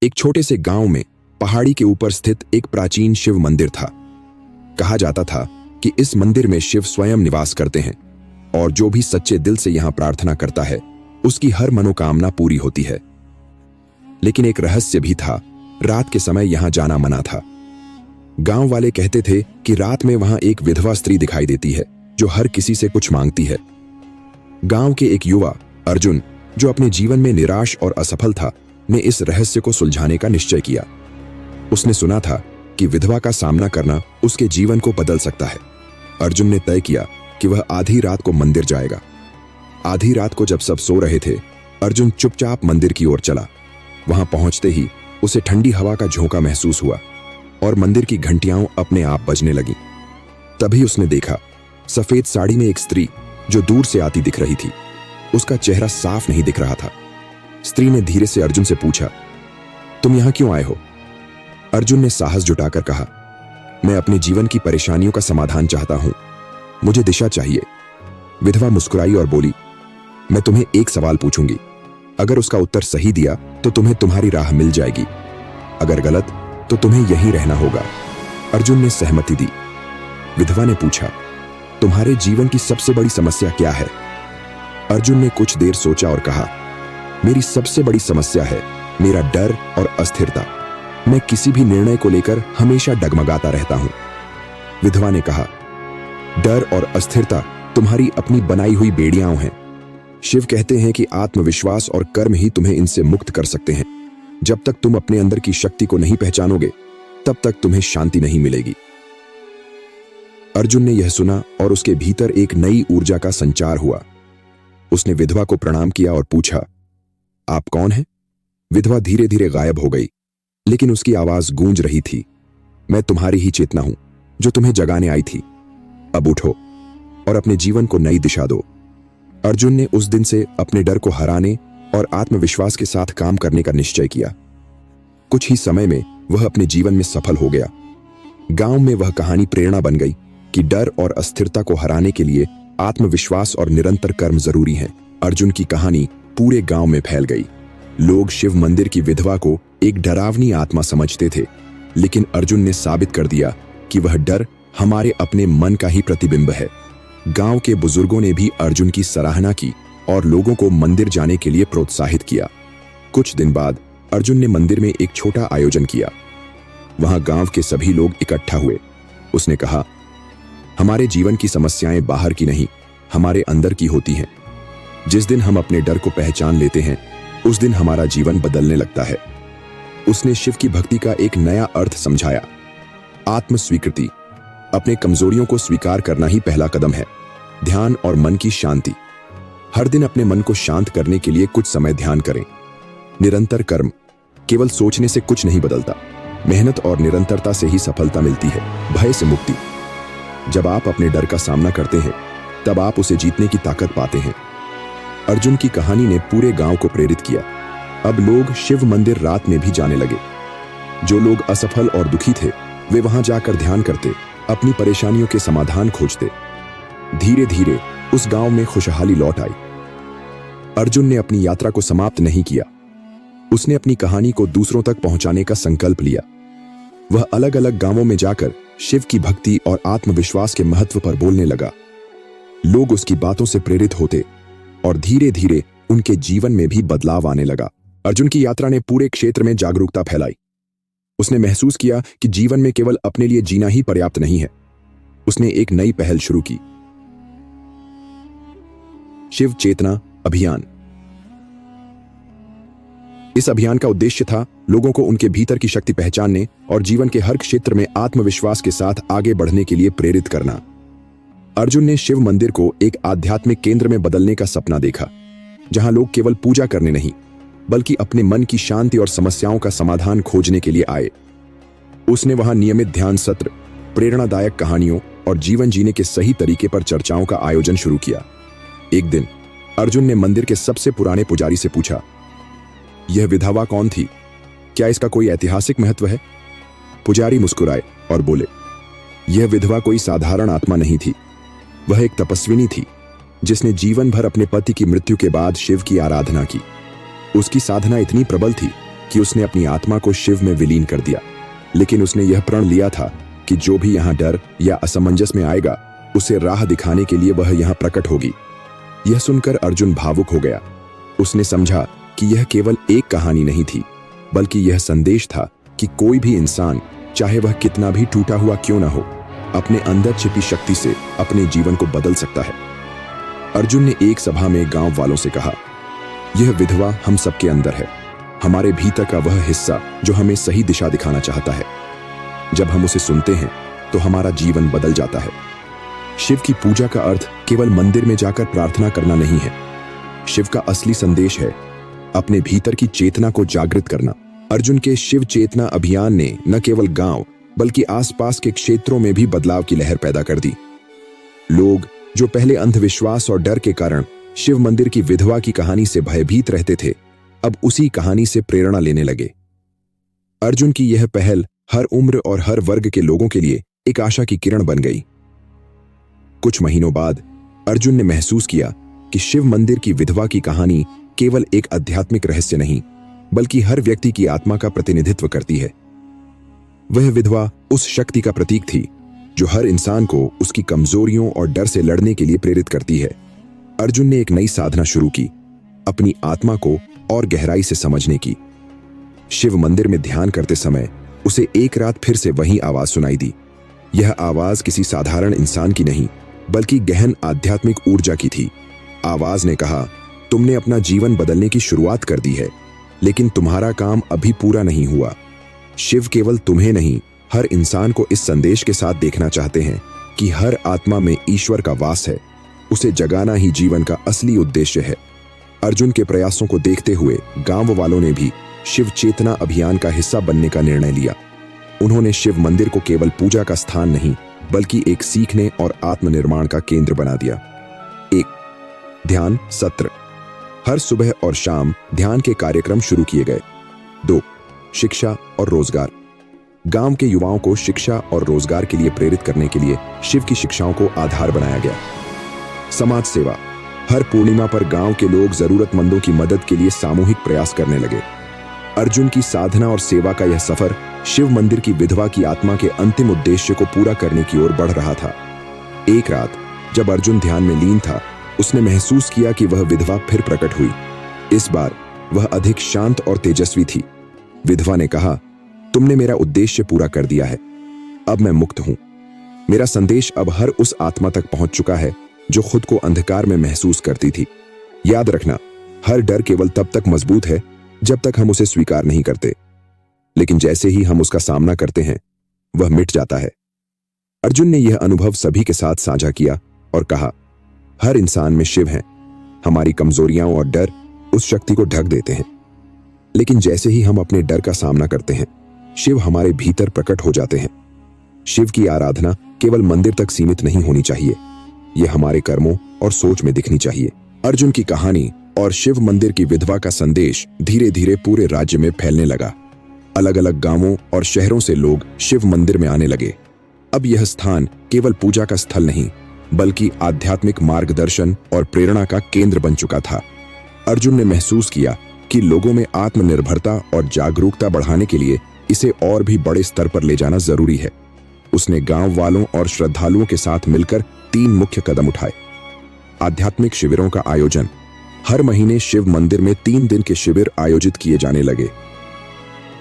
एक छोटे से गांव में पहाड़ी के ऊपर स्थित एक प्राचीन शिव मंदिर था। कहा जाता था कि इस मंदिर में शिव स्वयं निवास करते हैं और जो भी सच्चे दिल से यहां प्रार्थना करता है उसकी हर मनोकामना पूरी होती है। लेकिन एक रहस्य भी था। रात के समय यहां जाना मना था। गांव वाले कहते थे कि रात में वहां एक विधवा स्त्री दिखाई देती है जो हर किसी से कुछ मांगती है। गांव के एक युवा अर्जुन, जो अपने जीवन में निराश और असफल था, ने इस रहस्य को सुलझाने का निश्चय किया। उसने सुना था कि विधवा का सामना करना उसके जीवन को बदल सकता है। अर्जुन ने तय किया कि वह आधी रात को मंदिर जाएगा। आधी रात को जब सब सो रहे थे, अर्जुन चुपचाप मंदिर की ओर चला। वहां पहुंचते ही उसे ठंडी हवा का झोंका महसूस हुआ और मंदिर की घंटियां अपने आप बजने लगीं। तभी उसने देखा सफेद साड़ी में एक स्त्री जो दूर से आती दिख रही थी। उसका चेहरा साफ नहीं दिख रहा था। स्त्री ने धीरे से अर्जुन से पूछा, तुम यहां क्यों आए हो? अर्जुन ने साहस जुटाकर कहा, मैं अपने जीवन की परेशानियों का समाधान चाहता हूं, मुझे दिशा चाहिए। विधवा मुस्कुराई और बोली, मैं तुम्हें एक सवाल पूछूंगी, अगर उसका उत्तर सही दिया तो तुम्हें तुम्हारी राह मिल जाएगी, अगर गलत तो तुम्हें यहीं रहना होगा। अर्जुन ने सहमति दी। विधवा ने पूछा, तुम्हारे जीवन की सबसे बड़ी समस्या क्या है? अर्जुन ने कुछ देर सोचा और कहा, मेरी सबसे बड़ी समस्या है मेरा डर और अस्थिरता। मैं किसी भी निर्णय को लेकर हमेशा डगमगाता रहता हूं। विधवा ने कहा, डर और अस्थिरता तुम्हारी अपनी बनाई हुई बेड़ियां हैं। शिव कहते हैं कि आत्मविश्वास और कर्म ही तुम्हें इनसे मुक्त कर सकते हैं। जब तक तुम अपने अंदर की शक्ति को नहीं पहचानोगे, तब तक तुम्हें शांति नहीं मिलेगी। अर्जुन ने यह सुना और उसके भीतर एक नई ऊर्जा का संचार हुआ। उसने विधवा को प्रणाम किया और पूछा, आप कौन हैं? विधवा धीरे धीरे गायब हो गई, लेकिन उसकी आवाज गूंज रही थी, मैं तुम्हारी ही चेतना हूं जो तुम्हें जगाने आई थी। अब उठो और अपने जीवन को नई दिशा दो। अर्जुन ने उस दिन से अपने डर को हराने और आत्मविश्वास के साथ काम करने का निश्चय किया। कुछ ही समय में वह अपने जीवन में सफल हो गया। गांव में वह कहानी प्रेरणा बन गई कि डर और अस्थिरता को हराने के लिए आत्मविश्वास और निरंतर कर्म जरूरी है। अर्जुन की कहानी पूरे गांव में फैल गई। लोग शिव मंदिर की विधवा को एक डरावनी आत्मा समझते थे, लेकिन अर्जुन ने साबित कर दिया कि वह डर हमारे अपने मन का ही प्रतिबिंब है। गांव के बुजुर्गों ने भी अर्जुन की सराहना की और लोगों को मंदिर जाने के लिए प्रोत्साहित किया। कुछ दिन बाद अर्जुन ने मंदिर में एक छोटा आयोजन किया। वहां गांव के सभी लोग इकट्ठा हुए। उसने कहा, हमारे जीवन की समस्याएं बाहर की नहीं, हमारे अंदर की होती हैं। जिस दिन हम अपने डर को पहचान लेते हैं, उस दिन हमारा जीवन बदलने लगता है। उसने शिव की भक्ति का एक नया अर्थ समझाया। आत्म स्वीकृति, अपने कमजोरियों को स्वीकार करना ही पहला कदम है। ध्यान और मन की शांति, हर दिन अपने मन को शांत करने के लिए कुछ समय ध्यान करें। निरंतर कर्म, केवल सोचने से कुछ नहीं बदलता, मेहनत और निरंतरता से ही सफलता मिलती है। भय से मुक्ति, जब आप अपने डर का सामना करते हैं, तब आप उसे जीतने की ताकत पाते हैं। अर्जुन की कहानी ने पूरे गांव को प्रेरित किया। अब लोग शिव मंदिर रात में भी जाने लगे। जो लोग असफल और दुखी थे, वे वहां जाकर ध्यान करते, अपनी परेशानियों के समाधान खोजते। धीरे धीरे उस गांव में खुशहाली लौट आई। अर्जुन ने अपनी यात्रा को समाप्त नहीं किया। उसने अपनी कहानी को दूसरों तक पहुंचाने का संकल्प लिया। वह अलग अलग गांवों में जाकर शिव की भक्ति और आत्मविश्वास के महत्व पर बोलने लगा। लोग उसकी बातों से प्रेरित होते और धीरे धीरे उनके जीवन में भी बदलाव आने लगा। अर्जुन की यात्रा ने पूरे क्षेत्र में जागरूकता फैलाई। उसने महसूस किया कि जीवन में केवल अपने लिए जीना ही पर्याप्त नहीं है। उसने एक नई पहल शुरू की, शिव चेतना अभियान। इस अभियान का उद्देश्य था लोगों को उनके भीतर की शक्ति पहचानने और जीवन के हर क्षेत्र में आत्मविश्वास के साथ आगे बढ़ने के लिए प्रेरित करना। अर्जुन ने शिव मंदिर को एक आध्यात्मिक केंद्र में बदलने का सपना देखा, जहां लोग केवल पूजा करने नहीं, बल्कि अपने मन की शांति और समस्याओं का समाधान खोजने के लिए आए। उसने वहां नियमित ध्यान सत्र, प्रेरणादायक कहानियों और जीवन जीने के सही तरीके पर चर्चाओं का आयोजन शुरू किया। एक दिन अर्जुन ने मंदिर के सबसे पुराने पुजारी से पूछा, यह विधवा कौन थी? क्या इसका कोई ऐतिहासिक महत्व है? पुजारी मुस्कुराए और बोले, यह विधवा कोई साधारण आत्मा नहीं थी। वह एक तपस्विनी थी जिसने जीवन भर अपने पति की मृत्यु के बाद शिव की आराधना की। उसकी साधना इतनी प्रबल थी कि उसने अपनी आत्मा को शिव में विलीन कर दिया, लेकिन उसने यह प्रण लिया था कि जो भी यहाँ डर या असमंजस में आएगा, उसे राह दिखाने के लिए वह यहाँ प्रकट होगी। यह सुनकर अर्जुन भावुक हो गया। उसने समझा कि यह केवल एक कहानी नहीं थी, बल्कि यह संदेश था कि कोई भी इंसान, चाहे वह कितना भी टूटा हुआ क्यों ना हो, अपने अंदर छिपी शक्ति से अपने जीवन को बदल सकता है। अर्जुन ने एक सभा में गांव वालों से कहा, यह विधवा हम सबके अंदर है, हमारे भीतर का वह हिस्सा जो हमें सही दिशा दिखाना चाहता है। जब हम उसे सुनते हैं तो हमारा जीवन बदल जाता है। शिव की पूजा का अर्थ केवल मंदिर में जाकर प्रार्थना करना नहीं है। शिव का असली संदेश है अपने भीतर की चेतना को जागृत करना। अर्जुन के शिव चेतना अभियान ने न केवल गांव बल्कि आसपास के क्षेत्रों में भी बदलाव की लहर पैदा कर दी। लोग जो पहले अंधविश्वास और डर के कारण शिव मंदिर की विधवा की कहानी से भयभीत रहते थे, अब उसी कहानी से प्रेरणा लेने लगे। अर्जुन की यह पहल हर उम्र और हर वर्ग के लोगों के लिए एक आशा की किरण बन गई। कुछ महीनों बाद अर्जुन ने महसूस किया कि शिव मंदिर की विधवा की कहानी केवल एक आध्यात्मिक रहस्य नहीं, बल्कि हर व्यक्ति की आत्मा का प्रतिनिधित्व करती है। वह विधवा उस शक्ति का प्रतीक थी जो हर इंसान को उसकी कमजोरियों और डर से लड़ने के लिए प्रेरित करती है। अर्जुन ने एक नई साधना शुरू की, अपनी आत्मा को और गहराई से समझने की। शिव मंदिर में ध्यान करते समय उसे एक रात फिर से वही आवाज सुनाई दी। यह आवाज किसी साधारण इंसान की नहीं, बल्कि गहन आध्यात्मिक ऊर्जा की थी। आवाज ने कहा, तुमने अपना जीवन बदलने की शुरुआत कर दी है, लेकिन तुम्हारा काम अभी पूरा नहीं हुआ। शिव केवल तुम्हें नहीं, हर इंसान को इस संदेश के साथ देखना चाहते हैं कि हर आत्मा में ईश्वर का वास है। उसे जगाना ही जीवन का असली उद्देश्य है। अर्जुन के प्रयासों को देखते हुए गांव वालों ने भी शिव चेतना अभियान का हिस्सा बनने का निर्णय लिया। उन्होंने शिव मंदिर को केवल पूजा का स्थान नहीं, बल्कि एक सीखने और आत्मनिर्माण का केंद्र बना दिया। 1. ध्यान सत्र। हर सुबह और शाम ध्यान के कार्यक्रम शुरू किए गए। 2. शिक्षा और रोजगार। गांव के युवाओं को शिक्षा और रोजगार के लिए प्रेरित करने के लिए शिव की शिक्षाओं को आधार बनाया गया। समाज सेवा। हर पूर्णिमा पर गांव के लोग जरूरतमंदों की मदद के लिए सामूहिक प्रयास करने लगे। अर्जुन की साधना और सेवा का यह सफर शिव मंदिर की विधवा की आत्मा के अंतिम उद्देश्य को पूरा करने की ओर बढ़ रहा था। एक रात जब अर्जुन ध्यान में लीन था, उसने महसूस किया कि वह विधवा फिर प्रकट हुई। इस बार वह अधिक शांत और तेजस्वी थी। विधवा ने कहा, तुमने मेरा उद्देश्य पूरा कर दिया है, अब मैं मुक्त हूं। मेरा संदेश अब हर उस आत्मा तक पहुंच चुका है जो खुद को अंधकार में महसूस करती थी। याद रखना, हर डर केवल तब तक मजबूत है जब तक हम उसे स्वीकार नहीं करते, लेकिन जैसे ही हम उसका सामना करते हैं, वह मिट जाता है। अर्जुन ने यह अनुभव सभी के साथ साझा किया और कहा, हर इंसान में शिव है। हमारी कमजोरियां और डर उस शक्ति को ढक देते हैं, लेकिन जैसे ही हम अपने डर का सामना करते हैं, शिव हमारे भीतर प्रकट हो जाते हैं। शिव की आराधना केवल मंदिर तक सीमित नहीं होनी चाहिए, यह हमारे कर्मों और सोच में दिखनी चाहिए। अर्जुन की कहानी और शिव मंदिर की विधवा का संदेश धीरे धीरे पूरे राज्य में फैलने लगा। अलग अलग गांवों और शहरों से लोग शिव मंदिर में आने लगे। अब यह स्थान केवल पूजा का स्थल नहीं, बल्कि आध्यात्मिक मार्गदर्शन और प्रेरणा का केंद्र बन चुका था। अर्जुन ने महसूस किया कि लोगों में आत्मनिर्भरता और जागरूकता बढ़ाने के लिए इसे और भी बड़े स्तर पर ले जाना जरूरी है। उसने गांव वालों और श्रद्धालुओं के साथ मिलकर 3 मुख्य कदम उठाए। आध्यात्मिक शिविरों का आयोजन। हर महीने शिव मंदिर में 3 दिन के शिविर आयोजित किए जाने लगे।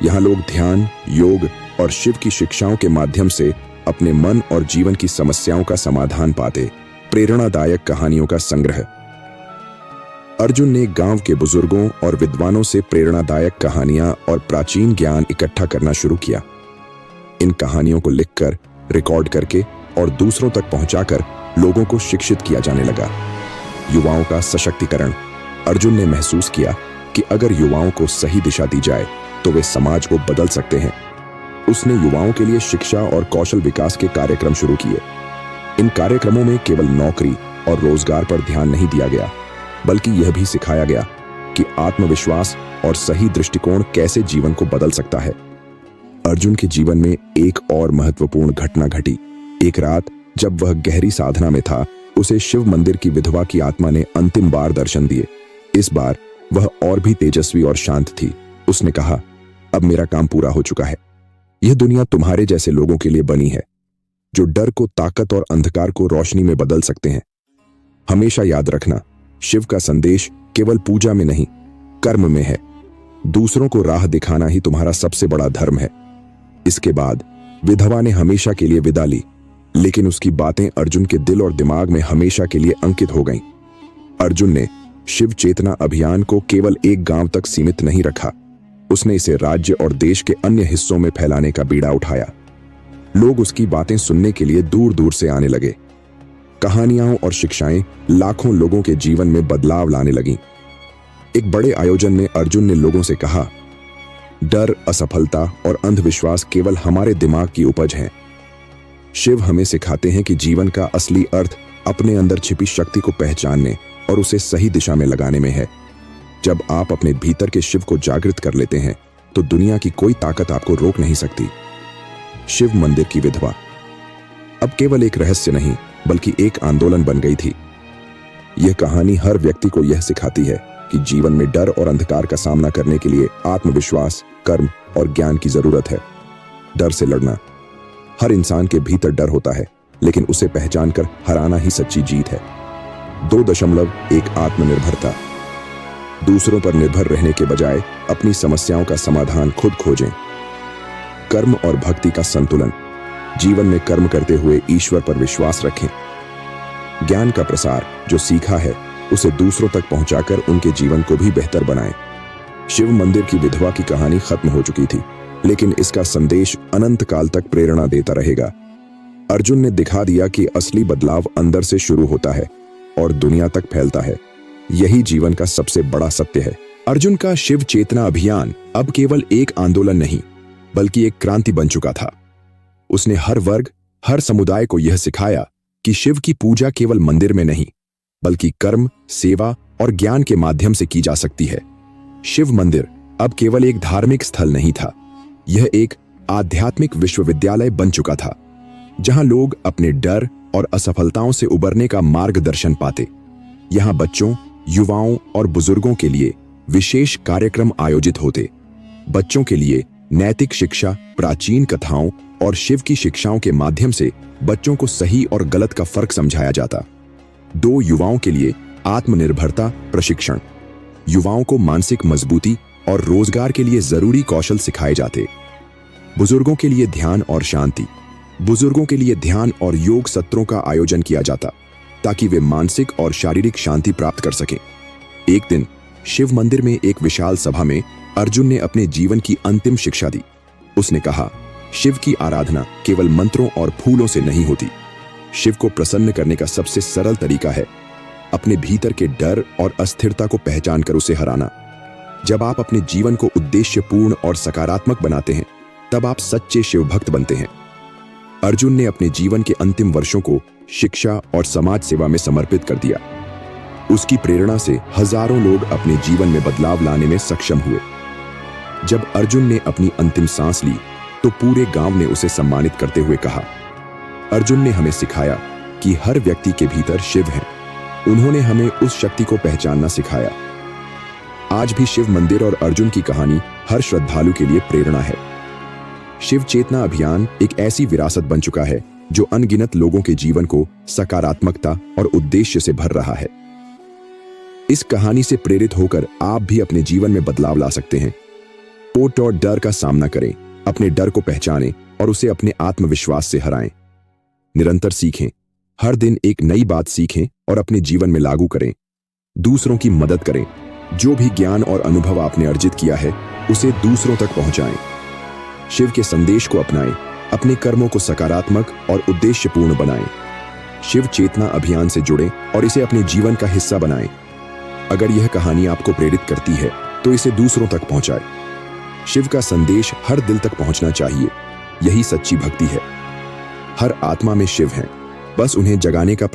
यहाँ लोग ध्यान, योग और शिव की शिक्षाओं के माध्यम से अपने मन और जीवन की समस्याओं का समाधान पाते। प्रेरणादायक कहानियों का संग्रह। अर्जुन ने गांव के बुजुर्गों और विद्वानों से प्रेरणादायक कहानियां और प्राचीन ज्ञान इकट्ठा करना शुरू किया। इन कहानियों को लिखकर, रिकॉर्ड करके और दूसरों तक पहुंचाकर लोगों को शिक्षित किया जाने लगा। युवाओं का सशक्तिकरण। अर्जुन ने महसूस किया कि अगर युवाओं को सही दिशा दी जाए तो वे समाज को बदल सकते हैं। उसने युवाओं के लिए शिक्षा और कौशल विकास के कार्यक्रम शुरू किए। इन कार्यक्रमों में केवल नौकरी और रोजगार पर ध्यान नहीं दिया गया, बल्कि यह भी सिखाया गया कि आत्मविश्वास और सही दृष्टिकोण कैसे जीवन को बदल सकता है। अर्जुन के जीवन में एक और महत्वपूर्ण घटना घटी। एक रात जब वह गहरी साधना में था, उसे शिव मंदिर की विधवा की आत्मा ने अंतिम बार दर्शन दिए। इस बार वह और भी तेजस्वी और शांत थी। उसने कहा, अब मेरा काम पूरा हो चुका है। यह दुनिया तुम्हारे जैसे लोगों के लिए बनी है, जो डर को ताकत और अंधकार को रोशनी में बदल सकते हैं। हमेशा याद रखना, शिव का संदेश केवल पूजा में नहीं, कर्म में है। दूसरों को राह दिखाना ही तुम्हारा सबसे बड़ा धर्म है। इसके बाद विधवा ने हमेशा के लिए विदा ली, लेकिन उसकी बातें अर्जुन के दिल और दिमाग में हमेशा के लिए अंकित हो गईं। अर्जुन ने शिव चेतना अभियान को केवल एक गांव तक सीमित नहीं रखा, उसने इसे राज्य और देश के अन्य हिस्सों में फैलाने का बीड़ा उठाया। लोग उसकी बातें सुनने के लिए दूर दूर से आने लगे। कहानियां और शिक्षाएं लाखों लोगों के जीवन में बदलाव लाने लगीं। एक बड़े आयोजन में अर्जुन ने लोगों से कहा, डर, असफलता और अंधविश्वास केवल हमारे दिमाग की उपज हैं। शिव हमें सिखाते हैं कि जीवन का असली अर्थ अपने अंदर छिपी शक्ति को पहचानने और उसे सही दिशा में लगाने में है। जब आप अपने भीतर के शिव को जागृत कर लेते हैं, तो दुनिया की कोई ताकत आपको रोक नहीं सकती। शिव मंदिर की विधवा अब केवल एक रहस्य नहीं, बल्कि एक आंदोलन बन गई थी। यह कहानी हर व्यक्ति को यह सिखाती है कि जीवन में डर और अंधकार का सामना करने के लिए आत्मविश्वास, कर्म और ज्ञान की जरूरत है। डर से लड़ना, हर इंसान के भीतर डर होता है, लेकिन उसे पहचान कर हराना ही सच्ची जीत है। 2.1 आत्मनिर्भरता, दूसरों पर निर्भर रहने के बजाय अपनी समस्याओं का समाधान खुद खोजें। कर्म और भक्ति का संतुलन, जीवन में कर्म करते हुए ईश्वर पर विश्वास रखें। ज्ञान का प्रसार, जो सीखा है उसे दूसरों तक पहुंचाकर उनके जीवन को भी बेहतर बनाएं। शिव मंदिर की विधवा की कहानी खत्म हो चुकी थी, लेकिन इसका संदेश अनंत काल तक प्रेरणा देता रहेगा। अर्जुन ने दिखा दिया कि असली बदलाव अंदर से शुरू होता है और दुनिया तक फैलता है। यही जीवन का सबसे बड़ा सत्य है। अर्जुन का शिव चेतना अभियान अब केवल एक आंदोलन नहीं, बल्कि एक क्रांति बन चुका था। उसने हर वर्ग, हर समुदाय को यह सिखाया कि शिव की पूजा केवल मंदिर में नहीं, बल्कि कर्म, सेवा और ज्ञान के माध्यम से की जा सकती है। शिव मंदिर अब केवल एक धार्मिक स्थल नहीं था, यह एक आध्यात्मिक विश्वविद्यालय बन चुका था, जहां लोग अपने डर और असफलताओं से उबरने का मार्गदर्शन पाते। यहां बच्चों, युवाओं और बुजुर्गों के लिए विशेष कार्यक्रम आयोजित होते। बच्चों के लिए नैतिक शिक्षा, प्राचीन कथाओं और शिव की शिक्षाओं के माध्यम से बच्चों को सही और गलत का फर्क समझाया जाता। 2 युवाओं के लिए आत्मनिर्भरता प्रशिक्षण, युवाओं को मानसिक मजबूती और रोजगार के लिए जरूरी कौशल सिखाए जाते। बुजुर्गों के लिए ध्यान और शांति, बुजुर्गों के लिए ध्यान और योग सत्रों का आयोजन किया जाता, ताकि वे मानसिक और शारीरिक शांति प्राप्त कर सकें। एक दिन शिव मंदिर में एक विशाल सभा में अर्जुन ने अपने जीवन की अंतिम शिक्षा दी। उसने कहा, शिव की आराधना केवल मंत्रों और फूलों से नहीं होती। शिव को प्रसन्न करने का सबसे सरल तरीका है अपने भीतर के डर और अस्थिरता को पहचान कर उसे हराना। जब आप अपने जीवन को उद्देश्यपूर्ण और सकारात्मक बनाते हैं, तब आप सच्चे शिव भक्त बनते हैं। अर्जुन ने अपने जीवन के अंतिम वर्षों को शिक्षा और समाज सेवा में समर्पित कर दिया। उसकी प्रेरणा से हजारों लोग अपने जीवन में बदलाव लाने में सक्षम हुए। जब अर्जुन ने अपनी अंतिम सांस ली, तो पूरे गांव ने उसे सम्मानित करते हुए कहा, अर्जुन ने हमें सिखाया कि हर व्यक्ति के भीतर शिव है। उन्होंने हमें उस शक्ति को पहचानना सिखाया। आज भी शिव मंदिर और अर्जुन की कहानी हर श्रद्धालु के लिए प्रेरणा है। शिव चेतना अभियान एक ऐसी विरासत बन चुका है जो अनगिनत लोगों के जीवन को सकारात्मकता और उद्देश्य से भर रहा है। इस कहानी से प्रेरित होकर आप भी अपने जीवन में बदलाव ला सकते हैं। टोट और डर का सामना करें, अपने डर को पहचानें और उसे अपने आत्मविश्वास से हराएं। निरंतर सीखें, हर दिन एक नई बात सीखें और अपने जीवन में लागू करें। दूसरों की मदद करें, जो भी ज्ञान और अनुभव आपने अर्जित किया है उसे दूसरों तक पहुंचाएं। शिव के संदेश को अपनाएं, अपने कर्मों को सकारात्मक और उद्देश्यपूर्ण बनाएं। शिव चेतना अभियान से जुड़ें और इसे अपने जीवन का हिस्सा बनाएं। अगर यह कहानी आपको प्रेरित करती है, तो इसे दूसरों तक पहुंचाएं। शिव का संदेश हर दिल तक पहुंचना चाहिए। यही सच्ची भक्ति है। हर आत्मा में शिव है, बस उन्हें जगाने का